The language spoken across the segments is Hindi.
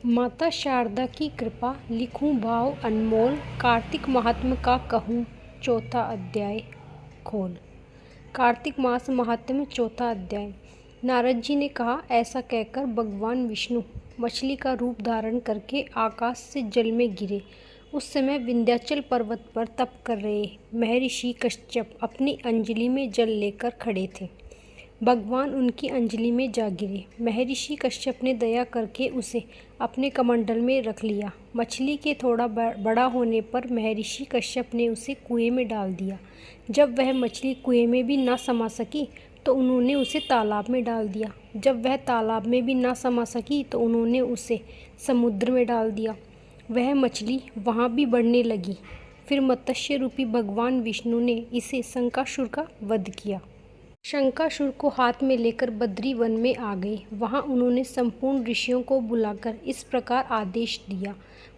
माता शारदा की कृपा लिखूं भाव अनमोल, कार्तिक महात्म्य का कहूँ चौथा अध्याय खोल। कार्तिक मास महात्म्य चौथा अध्याय। नारद जी ने कहा, ऐसा कहकर भगवान विष्णु मछली का रूप धारण करके आकाश से जल में गिरे। उस समय विंध्याचल पर्वत पर तप कर रहे महर्षि कश्यप अपनी अंजलि में जल लेकर खड़े थे। भगवान उनकी अंजलि में जा गिरे। महर्षि कश्यप ने दया करके उसे अपने कमंडल में रख लिया। मछली के थोड़ा बड़ा होने पर महर्षि कश्यप ने उसे कुएं में डाल दिया। जब वह मछली कुएं में भी ना समा सकी तो उन्होंने उसे तालाब में डाल दिया। जब वह तालाब में भी ना समा सकी तो उन्होंने उसे समुद्र में डाल दिया। वह मछली वहाँ भी बढ़ने लगी। फिर मत्स्य रूपी भगवान विष्णु ने इसे शंकासुर का वध किया। शंकासुर को हाथ में लेकर बद्री वन में आ गए। वहां उन्होंने संपूर्ण ऋषियों को बुलाकर इस प्रकार आदेश दिया,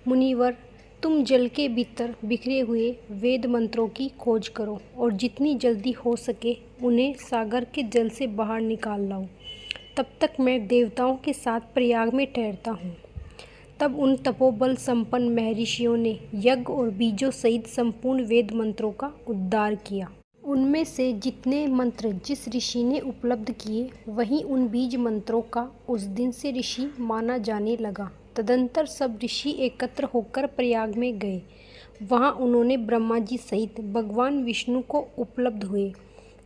मुनिवर, तुम जल के भीतर बिखरे हुए वेद मंत्रों की खोज करो और जितनी जल्दी हो सके उन्हें सागर के जल से बाहर निकाल लाओ। तब तक मैं देवताओं के साथ प्रयाग में ठहरता हूँ। तब उन तपोबल संपन्न महर्षियों ने यज्ञ और बीजों सहित संपूर्ण वेद मंत्रों का उद्धार किया। उनमें से जितने मंत्र जिस ऋषि ने उपलब्ध किए वही उन बीज मंत्रों का उस दिन से ऋषि माना जाने लगा। तदंतर सब ऋषि एकत्र होकर प्रयाग में गए। वहां उन्होंने ब्रह्मा जी सहित भगवान विष्णु को उपलब्ध हुए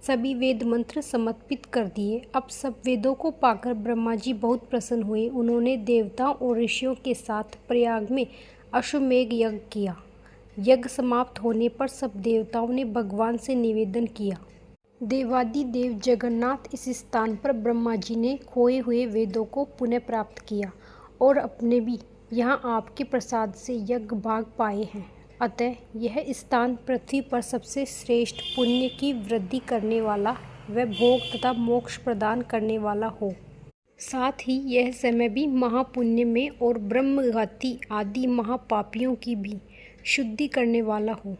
सभी वेद मंत्र समर्पित कर दिए। अब सब वेदों को पाकर ब्रह्मा जी बहुत प्रसन्न हुए। उन्होंने देवताओं और ऋषियों के साथ प्रयाग में अश्वमेघ यज्ञ किया। यज्ञ समाप्त होने पर सब देवताओं ने भगवान से निवेदन किया, देवादिदेव जगन्नाथ, इस स्थान पर ब्रह्मा जी ने खोए हुए वेदों को पुनः प्राप्त किया और अपने भी यहाँ आपके प्रसाद से यज्ञ भाग पाए हैं। अतः यह स्थान पृथ्वी पर सबसे श्रेष्ठ पुण्य की वृद्धि करने वाला व भोग तथा मोक्ष प्रदान करने वाला हो। साथ ही यह समय भी महापुण्य में और ब्रह्मघाती आदि महापापियों की भी शुद्धि करने वाला हो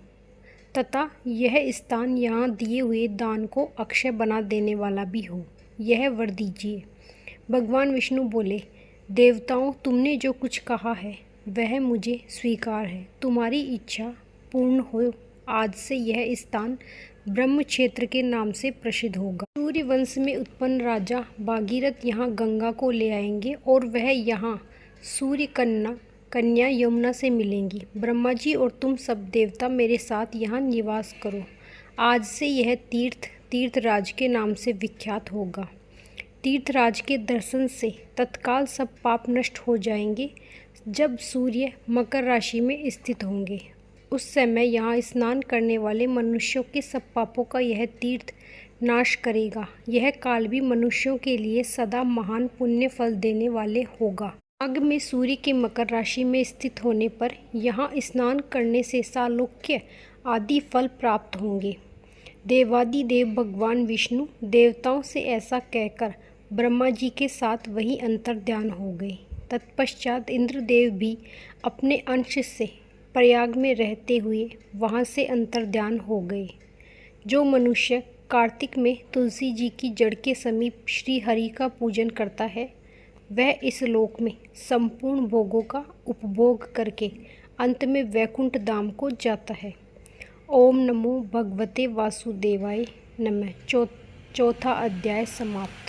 तथा यह स्थान यहाँ दिए हुए दान को अक्षय बना देने वाला भी हो। यह वर दीजिए। भगवान विष्णु बोले, देवताओं, तुमने जो कुछ कहा है वह मुझे स्वीकार है। तुम्हारी इच्छा पूर्ण हो। आज से यह स्थान ब्रह्म क्षेत्र के नाम से प्रसिद्ध होगा। सूर्य वंश में उत्पन्न राजा भागीरथ यहाँ गंगा को ले आएंगे और वह यहाँ सूर्य कन्या यमुना से मिलेंगी। ब्रह्मा जी और तुम सब देवता मेरे साथ यहाँ निवास करो। आज से यह तीर्थराज के नाम से विख्यात होगा। तीर्थराज के दर्शन से तत्काल सब पाप नष्ट हो जाएंगे। जब सूर्य मकर राशि में स्थित होंगे उस समय यहाँ स्नान करने वाले मनुष्यों के सब पापों का यह तीर्थ नाश करेगा। यह काल भी मनुष्यों के लिए सदा महान पुण्य फल देने वाले होगा। माघ में सूर्य के मकर राशि में स्थित होने पर यहाँ स्नान करने से सालोक्य आदि फल प्राप्त होंगे। देवादिदेव भगवान विष्णु देवताओं से ऐसा कहकर ब्रह्मा जी के साथ वही अंतर्ध्यान हो गए। तत्पश्चात इंद्रदेव भी अपने अंश से प्रयाग में रहते हुए वहाँ से अंतर्ध्यान हो गए। जो मनुष्य कार्तिक में तुलसी जी की जड़ के समीप श्री हरि का पूजन करता है वह इस लोक में संपूर्ण भोगों का उपभोग करके अंत में वैकुंठ धाम को जाता है। ओम नमो भगवते वासुदेवाय नमः। चौथा अध्याय समाप्त।